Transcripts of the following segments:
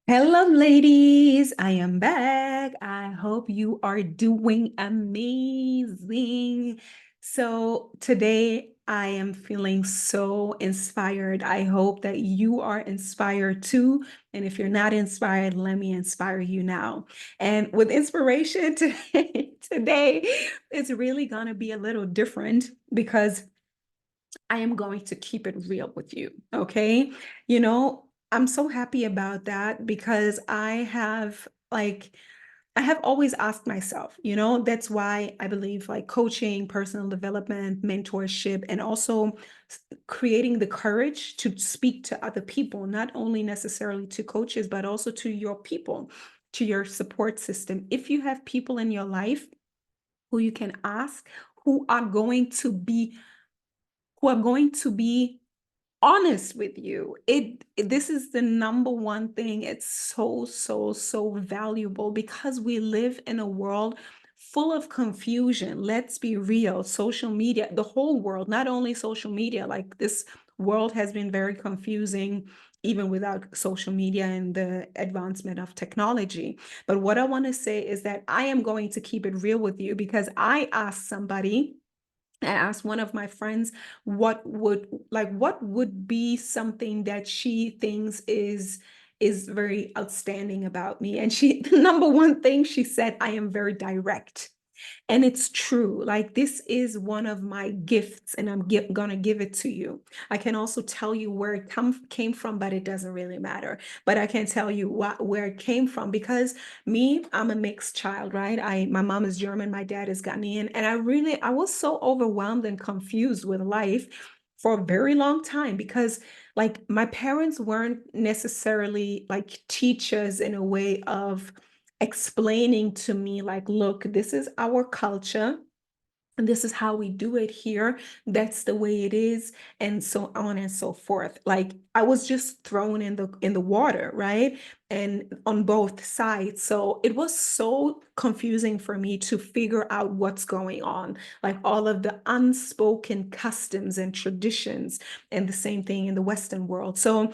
Hello, ladies. I am back. I hope you are doing amazing. So, today I am feeling so inspired. I hope that you are inspired too. And if you're not inspired, let me inspire you now. And with inspiration today, it's really going to be a little different because I am going to keep it real with you. Okay. I'm so happy about that because I have always asked myself, that's why I believe like coaching, personal development, mentorship, and also creating the courage to speak to other people, not only necessarily to coaches, but also to your people, to your support system. If you have people in your life who you can ask, who are going to be who are going to be honest with you. This is the number one thing. It's so valuable because we live in a world full of confusion. Let's be real. Social media, the whole world, not only social media, like this world has been very confusing even without social media and the advancement of technology. But what I want to say is that I am going to keep it real with you because I asked one of my friends what would be something that she thinks is very outstanding about me. And the number one thing she said, I am very direct. And it's true. Like, this is one of my gifts, and gonna give it to you. I can also tell you where it came from, but it doesn't really matter. But I can tell you where it came from because I'm a mixed child, right? My mom is German, my dad is Ghanaian, and I was so overwhelmed and confused with life for a very long time because like my parents weren't necessarily like teachers in a way of explaining to me like, look, this is our culture and this is how we do it here. That's the way it is, and so on and so forth. Like, I was just thrown in the water, right? And on both sides. So it was so confusing for me to figure out what's going on, like all of the unspoken customs and traditions, and the same thing in the Western world. So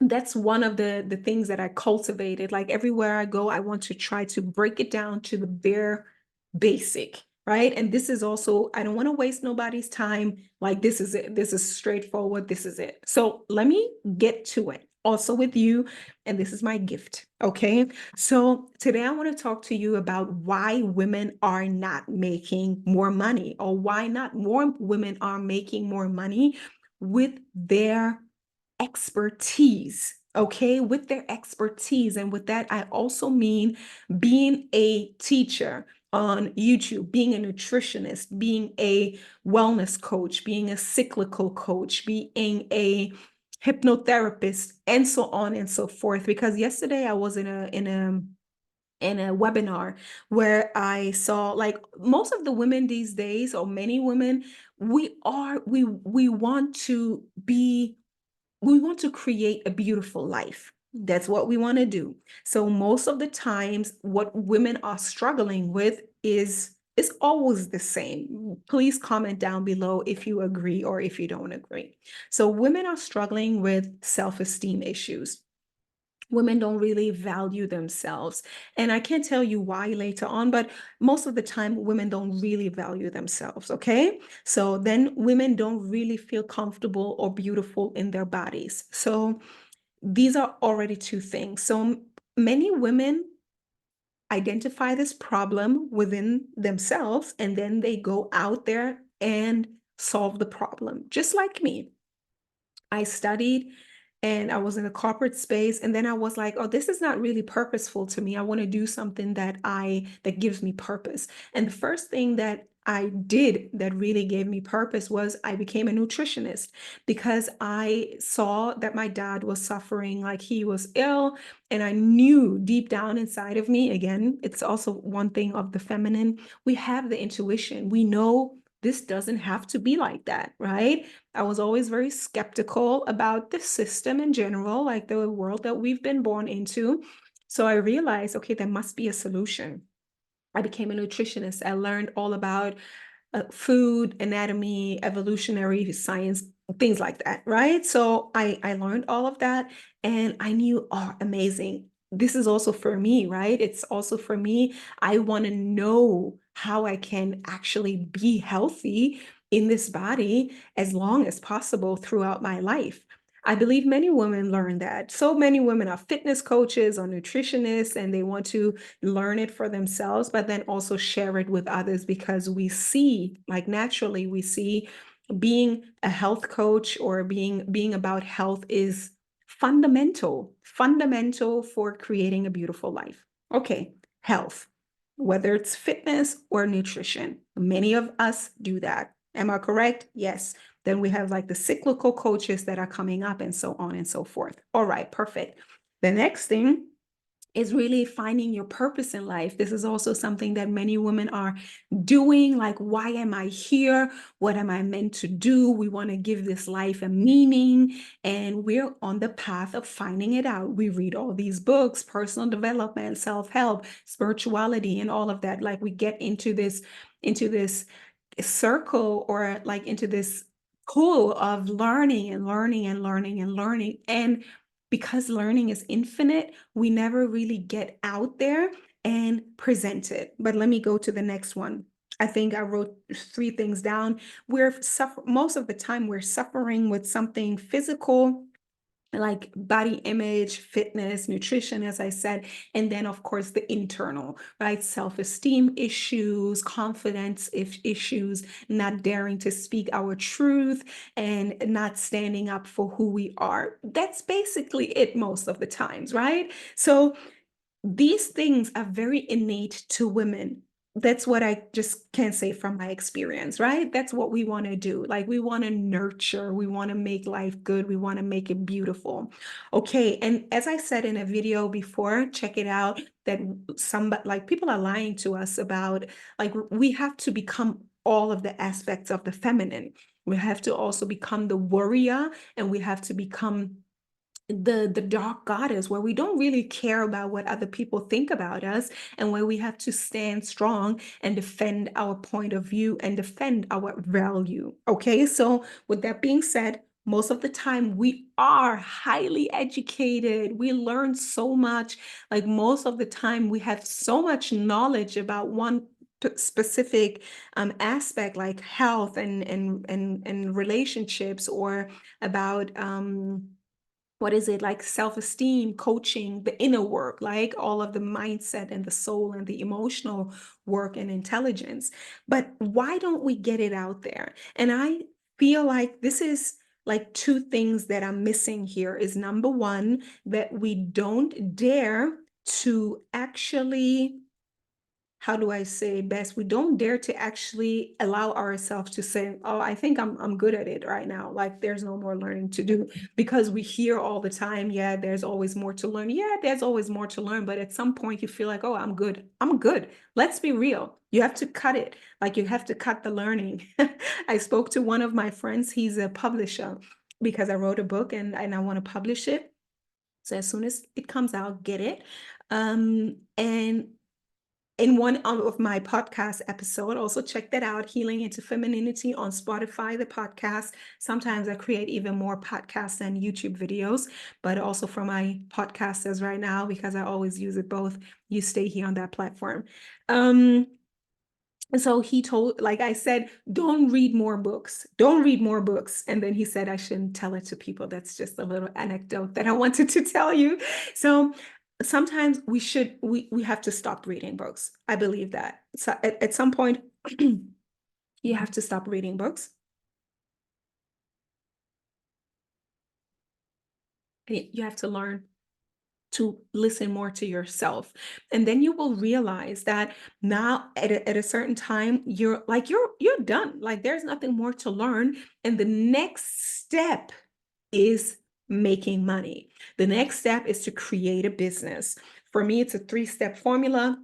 that's one of the things that I cultivated. Like, everywhere I go, I want to try to break it down to the bare basic, right? And this is also, I don't want to waste nobody's time. Like, this is it. This is straightforward. This is it. So let me get to it also with you. And this is my gift. Okay. So today I want to talk to you about why women are not making more money, or why not more women are making more money with their expertise. Okay, with their expertise. And with that, I also mean being a teacher on YouTube, being a nutritionist, being a wellness coach, being a cyclical coach, being a hypnotherapist, and so on and so forth. Because yesterday I was in a webinar where I saw like most of the women these days, or many women, we want to be we want to create a beautiful life. That's what we want to do. So most of the times what women are struggling with is always the same. Please comment down below if you agree or if you don't agree. So women are struggling with self-esteem issues. Women don't really value themselves. And I can't tell you why later on, but most of the time, women don't really value themselves. Okay. So then women don't really feel comfortable or beautiful in their bodies. So these are already two things. So many women identify this problem within themselves, and then they go out there and solve the problem, just like me. I studied and I was in a corporate space, and then I was like, oh, this is not really purposeful to me. I want to do something that gives me purpose. And the first thing that I did that really gave me purpose was I became a nutritionist because I saw that my dad was suffering, like he was ill, and I knew deep down inside of me, again, it's also one thing of the feminine, we have the intuition. We know this doesn't have to be like that, right? I was always very skeptical about the system in general, like the world that we've been born into. So I realized, okay, there must be a solution. I became a nutritionist. I learned all about food, anatomy, evolutionary science, things like that, right? So I learned all of that, and I knew, oh, amazing. This is also for me, right? It's also for me. I want to know how I can actually be healthy in this body as long as possible throughout my life. I believe many women learn that. So many women are fitness coaches or nutritionists, and they want to learn it for themselves, but then also share it with others, because we see, like naturally, we see being a health coach or being about health is fundamental for creating a beautiful life. Okay, health, whether it's fitness or nutrition, many of us do that. Am I correct? Yes. Then we have like the cyclical coaches that are coming up, and so on and so forth. All right, perfect. The next thing is really finding your purpose in life. This is also something that many women are doing. Like, why am I here? What am I meant to do? We want to give this life a meaning, and we're on the path of finding it out. We read all these books, personal development, self-help, spirituality, and all of that. Like, we get into this circle, or like into this pool of learning and learning and learning and learning. And because learning is infinite, we never really get out there and present it. But let me go to the next one. I think I wrote 3 things down. Most of the time we're suffering with something physical, like body image, fitness, nutrition, as I said, and then of course the internal, right? Self-esteem issues, confidence issues, not daring to speak our truth, and not standing up for who we are. That's basically it most of the times, right? So these things are very innate to women. That's what I just can say from my experience, right? That's what we want to do. Like, we want to nurture, we want to make life good, we want to make it beautiful. Okay. And as I said in a video before, check it out, that like people are lying to us about, like, we have to become all of the aspects of the feminine. We have to also become the warrior, and we have to become the dark goddess, where we don't really care about what other people think about us, and where we have to stand strong and defend our point of view and defend our value. Okay, so with that being said, most of the time we are highly educated, we learn so much. Like, most of the time we have so much knowledge about one specific aspect, like health and relationships, or about what is it, like self-esteem, coaching, the inner work, like all of the mindset and the soul and the emotional work and intelligence. But why don't we get it out there? And I feel like this is like 2 things that I'm missing here. Is number one, that we don't dare to actually, how do I say best? We don't dare to actually allow ourselves to say, "Oh, I think I'm good at it right now. Like, there's no more learning to do," because we hear all the time, "Yeah, there's always more to learn." Yeah, there's always more to learn, but at some point you feel like, "Oh, I'm good. I'm good." Let's be real. You have to cut it. Like, you have to cut the learning. I spoke to one of my friends. He's a publisher, because I wrote a book, and I want to publish it. So as soon as it comes out, get it. And in one of my podcast episode, also check that out, Healing into Femininity, on Spotify, the podcast. Sometimes I create even more podcasts and YouTube videos, but also for my podcasters right now, because I always use it both. You stay here on that platform. And so he told, like I said, don't read more books. Don't read more books. And then he said I shouldn't tell it to people. That's just a little anecdote that I wanted to tell you. So sometimes we have to stop reading books. I believe that. So at some point, you have to stop reading books. You have to learn to listen more to yourself, and then you will realize that now at a certain time you're done. Like, there's nothing more to learn, and the next step is making money. The next step is to create a business. For me, it's a 3-step formula.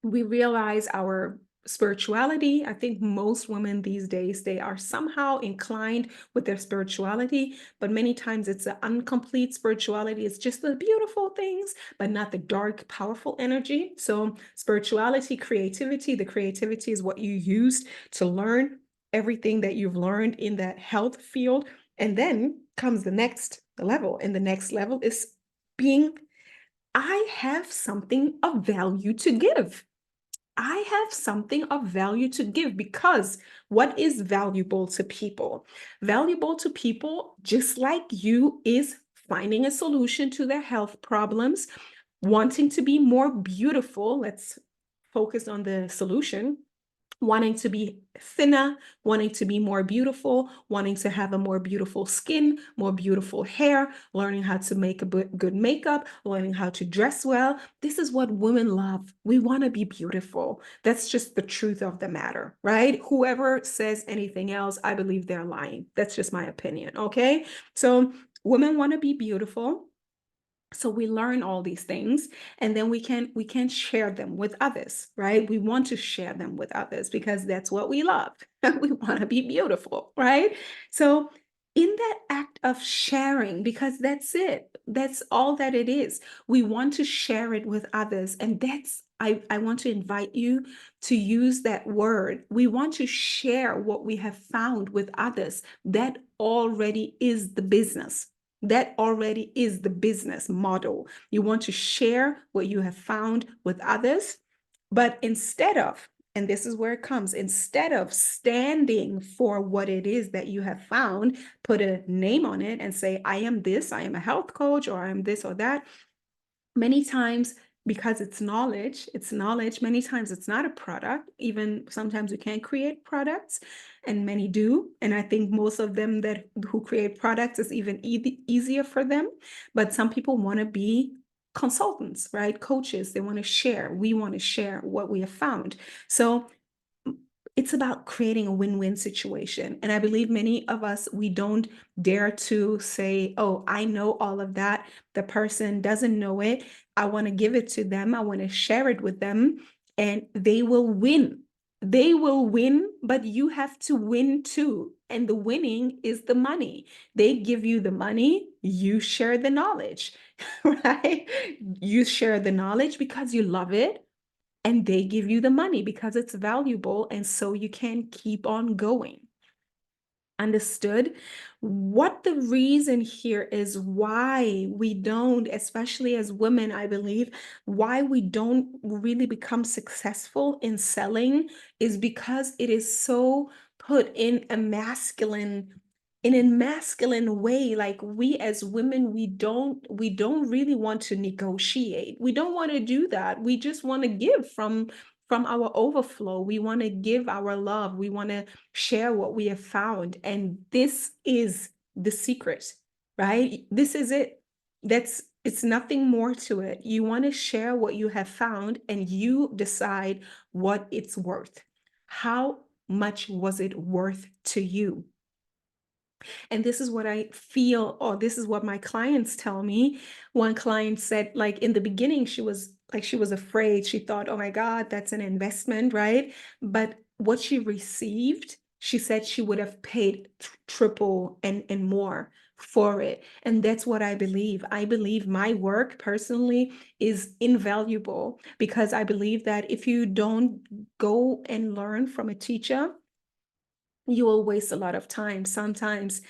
We realize our spirituality. I think most women these days, they are somehow inclined with their spirituality, but many times it's an incomplete spirituality. It's just the beautiful things, but not the dark, powerful energy. So spirituality, creativity, the creativity is what you use to learn everything that you've learned in that health field. And then comes the next level. And the next level is being, I have something of value to give. I have something of value to give, because what is valuable to people? Valuable to people, just like you, is finding a solution to their health problems, wanting to be more beautiful. Let's focus on the solution. Wanting to be thinner, wanting to be more beautiful, wanting to have a more beautiful skin, more beautiful hair, learning how to make a good makeup, learning how to dress well. This is what women love. We want to be beautiful. That's just the truth of the matter, right? Whoever says anything else, I believe they're lying. That's just my opinion, okay? So women want to be beautiful. So we learn all these things, and then we can share them with others, right? We want to share them with others because that's what we love. We want to be beautiful, right? So in that act of sharing, because that's it, that's all that it is, we want to share it with others. And that's, I want to invite you to use that word. We want to share what we have found with others. That already is the business. That already is the business model. You want to share what you have found with others, but instead of, and this is where it comes, instead of standing for what it is that you have found, put a name on it and say, I am this, I am a health coach, or I am this or that. Many times, because it's knowledge, many times it's not a product. Even sometimes we can't create products, and many do. And I think most of them that who create products is even easier for them. But some people want to be consultants, right? Coaches, they want to share. We want to share what we have found. So it's about creating a win-win situation. And I believe many of us, we don't dare to say, oh, I know all of that. The person doesn't know it. I want to give it to them. I want to share it with them, and they will win. They will win, but you have to win too. And the winning is the money. They give you the money, you share the knowledge, right? You share the knowledge because you love it, and they give you the money because it's valuable, and so you can keep on going. Understood? What the reason here is why we don't, especially as women, I believe, why we don't really become successful in selling is because it is so put in a masculine way. Like, we as women, we don't really want to negotiate. We don't want to do that. We just want to give from our overflow. We want to give our love. We want to share what we have found. And this is the secret, right? This is it. It's nothing more to it. You want to share what you have found, and you decide what it's worth. How much was it worth to you? And this is what I feel, or this is what my clients tell me. One client said, like, in the beginning, she was afraid. She thought, oh my God, that's an investment, right? But what she received, she said she would have paid triple and more for it. And that's what I believe. I believe my work personally is invaluable, because I believe that if you don't go and learn from a teacher, you will waste a lot of time. Sometimes,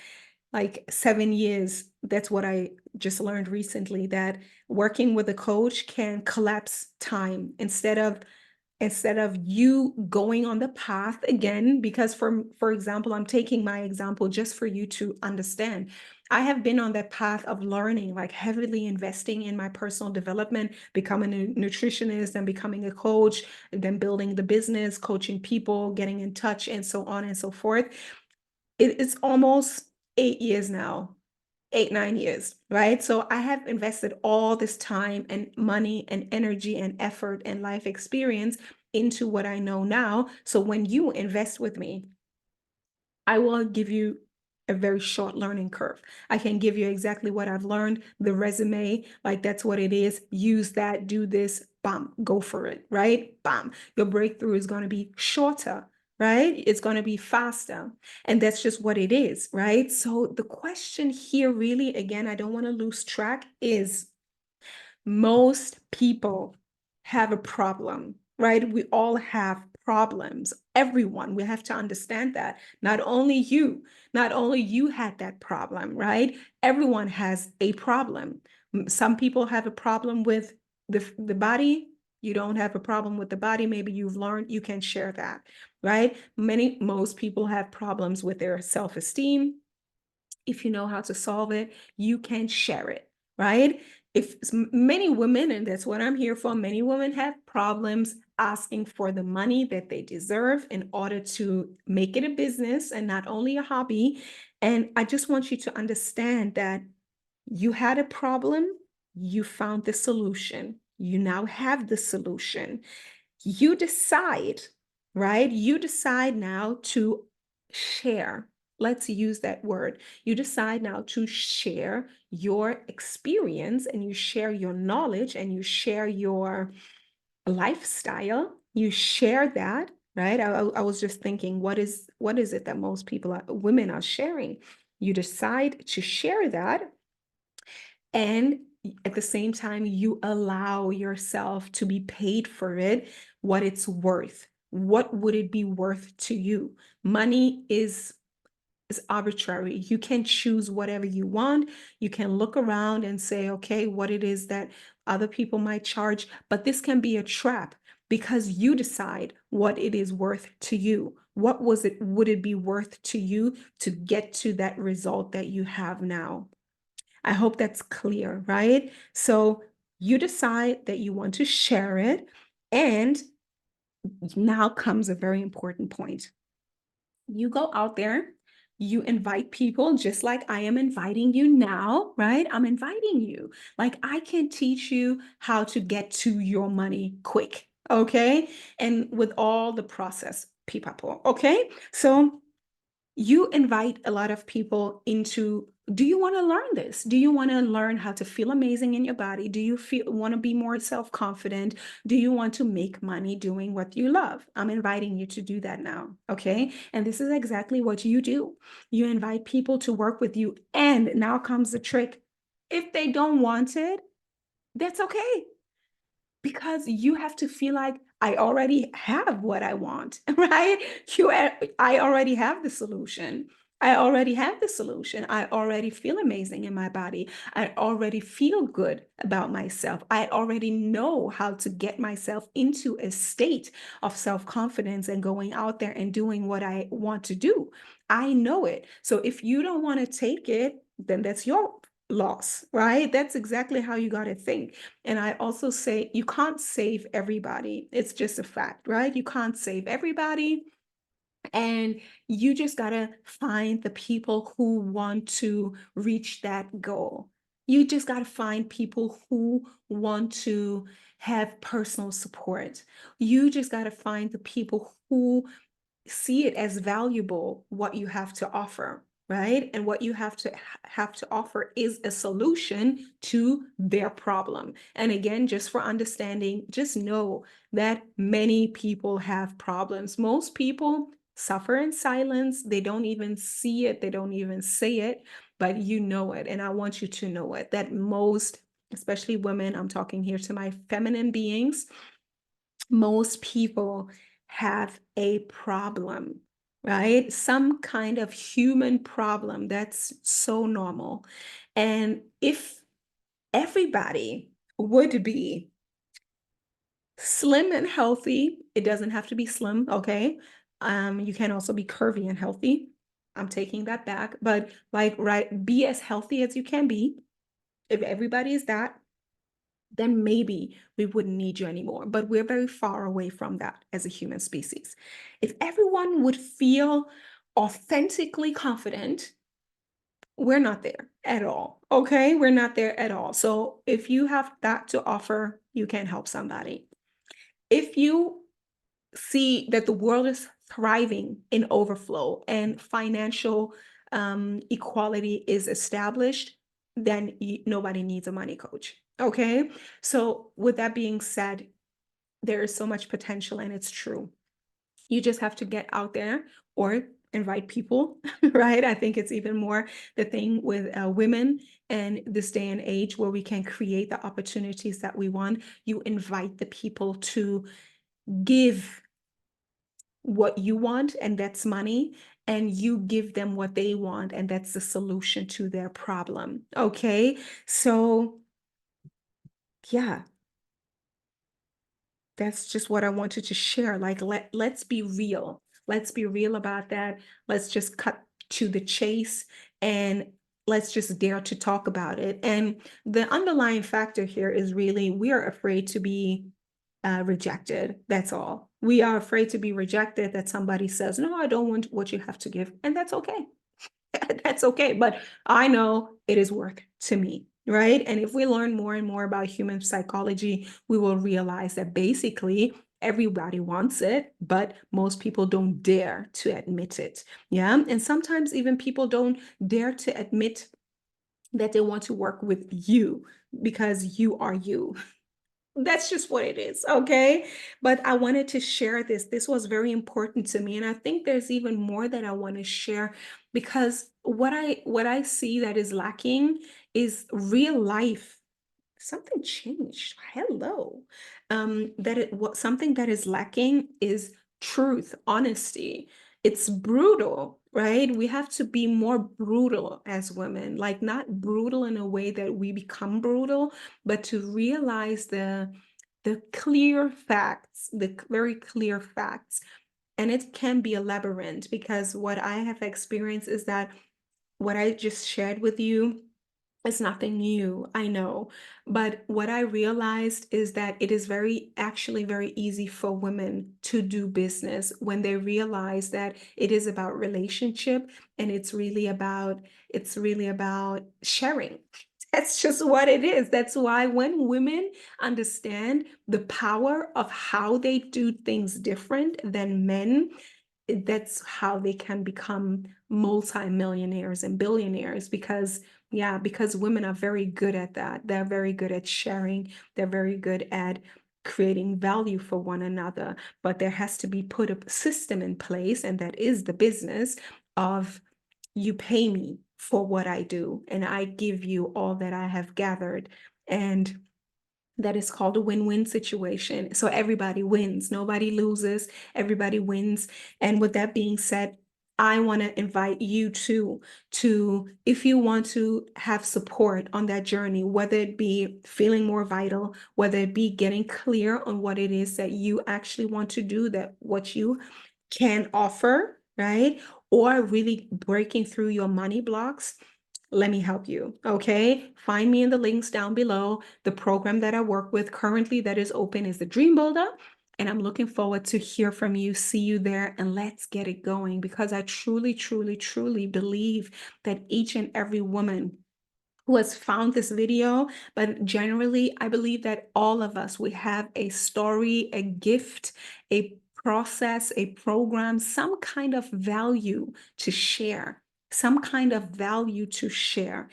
like 7 years, that's what I just learned recently, that working with a coach can collapse time instead of you going on the path again. Because for example, I'm taking my example just for you to understand. I have been on that path of learning, like heavily investing in my personal development, becoming a nutritionist and becoming a coach, and then building the business, coaching people, getting in touch, and so on and so forth. It's almost 8 years now, 8, 9 years, right? So I have invested all this time and money and energy and effort and life experience into what I know now. So when you invest with me, I will give you a very short learning curve. I can give you exactly what I've learned, the resume, like that's what it is. Use that, do this, bam, go for it, right? Bam. Your breakthrough is going to be shorter, right? It's going to be faster. And that's just what it is, right? So the question here, really, again, I don't want to lose track, is most people have a problem, right? We all have problems. Everyone, we have to understand that. Not only you had that problem, right? Everyone has a problem. Some people have a problem with the body. You don't have a problem with the body. Maybe you've learned, you can share that, right? Most people have problems with their self-esteem. If you know how to solve it, you can share it, right? If many women, and that's what I'm here for, many women have problems asking for the money that they deserve in order to make it a business and not only a hobby. And I just want you to understand that you had a problem, you found the solution, you now have the solution. You decide, right? You decide now to share. Let's use that word. You decide now to share your experience, and you share your knowledge, and you share your lifestyle. You share that, right? I was just thinking, what is it that most women are sharing? You decide to share that, and at the same time, you allow yourself to be paid for it, what it's worth. What would it be worth to you? Money is arbitrary. You can choose whatever you want. You can look around and say, okay, what it is that other people might charge, but this can be a trap because you decide what it is worth to you. Would it be worth to you to get to that result that you have now? I hope that's clear, right? So you decide that you want to share it. And now comes a very important point. You go out there, you invite people just like I am inviting you now, right? I'm inviting you. Like I can teach you how to get to your money quick, okay? And with all the process, people, okay? So you invite a lot of people into, do you want to learn this? Do you want to learn how to feel amazing in your body? Do you want to be more self-confident? Do you want to make money doing what you love? I'm inviting you to do that now, okay? And this is exactly what you do. You invite people to work with you, and now comes the trick. If they don't want it, that's okay, because you have to feel like I already have what I want, right? I already have the solution. I already have the solution. I already feel amazing in my body. I already feel good about myself. I already know how to get myself into a state of self-confidence and going out there and doing what I want to do. I know it. So if you don't want to take it, then that's your loss, right? That's exactly how you got to think. And I also say you can't save everybody. It's just a fact, right? You can't save everybody. And you just got to find the people who want to reach that goal. You just got to find people who want to have personal support. You just got to find the people who see it as valuable, what you have to offer, right? And what you have to offer is a solution to their problem. And again, just for understanding, just know that many people have problems. Most people suffer in silence. They don't even see it, they don't even say it, but you know it. And I want you to know it, that most, especially women, I'm talking here to my feminine beings, most people have a problem, right? Some kind of human problem that's so normal. And if everybody would be slim and healthy, it doesn't have to be slim, okay? You can also be curvy and healthy. I'm taking that back, but like, right, be as healthy as you can be. If everybody is that, then maybe we wouldn't need you anymore. But we're very far away from that as a human species. If everyone would feel authentically confident, we're not there at all. Okay, we're not there at all. So if you have that to offer, you can help somebody. If you see that the world is thriving in overflow and financial equality is established, then nobody needs a money coach. Okay. So, with that being said, there is so much potential, and it's true. You just have to get out there or invite people, right? I think it's even more the thing with women and this day and age where we can create the opportunities that we want. You invite the people to give what you want, and that's money, and you give them what they want, and that's the solution to their problem. Okay. So, yeah, that's just what I wanted to share. Like, let's be real. Let's be real about that. Let's just cut to the chase, and let's just dare to talk about it. And the underlying factor here is really we are afraid to be rejected. That's all. We are afraid to be rejected, that somebody says, no, I don't want what you have to give. And that's okay. That's okay. But I know it is worth to me, right? And if we learn more and more about human psychology, we will realize that basically everybody wants it, but most people don't dare to admit it. Yeah. And sometimes even people don't dare to admit that they want to work with you because you are you. That's just what it is, okay? But I wanted to share this. This was very important to me, and I think there's even more that I want to share, because what I see that is lacking is real life. Something changed. Hello. That it what something that is lacking is truth, honesty. It's brutal, right? We have to be more brutal as women, like not brutal in a way that we become brutal, but to realize the clear facts, the very clear facts. And it can be a labyrinth, because what I have experienced is that what I just shared with you, it's nothing new, I know. But what I realized is that it is actually very easy for women to do business when they realize that it is about relationship, and it's really about sharing. That's just what it is. That's why when women understand the power of how they do things different than men, that's how they can become multimillionaires and billionaires, because yeah, because women are very good at that. They're very good at sharing. They're very good at creating value for one another. But there has to be put a system in place, and that is the business of, you pay me for what I do, and I give you all that I have gathered. And that is called a win-win situation. So everybody wins, nobody loses, everybody wins. And with that being said, I want to invite you to, if you want to have support on that journey, whether it be feeling more vital, whether it be getting clear on what it is that you actually want to do, that what you can offer, right? Or really breaking through your money blocks, let me help you. Okay. Find me in the links down below. The program that I work with currently that is open is the Dream Builder. And I'm looking forward to hear from you, see you there, and let's get it going, because I truly, truly, truly believe that each and every woman who has found this video, but generally, I believe that all of us, we have a story, a gift, a process, a program, some kind of value to share, some kind of value to share.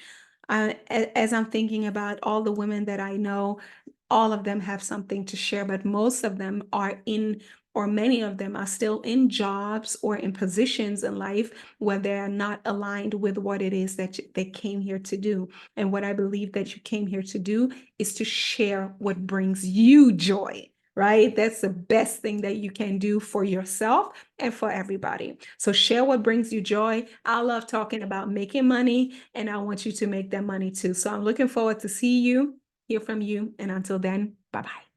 As I'm thinking about all the women that I know, all of them have something to share, but most of them are in, or many of them are still in jobs or in positions in life where they're not aligned with what it is that they came here to do. And what I believe that you came here to do is to share what brings you joy, right? That's the best thing that you can do for yourself and for everybody. So share what brings you joy. I love talking about making money, and I want you to make that money too. So I'm looking forward to see you, hear from you. And until then, bye-bye.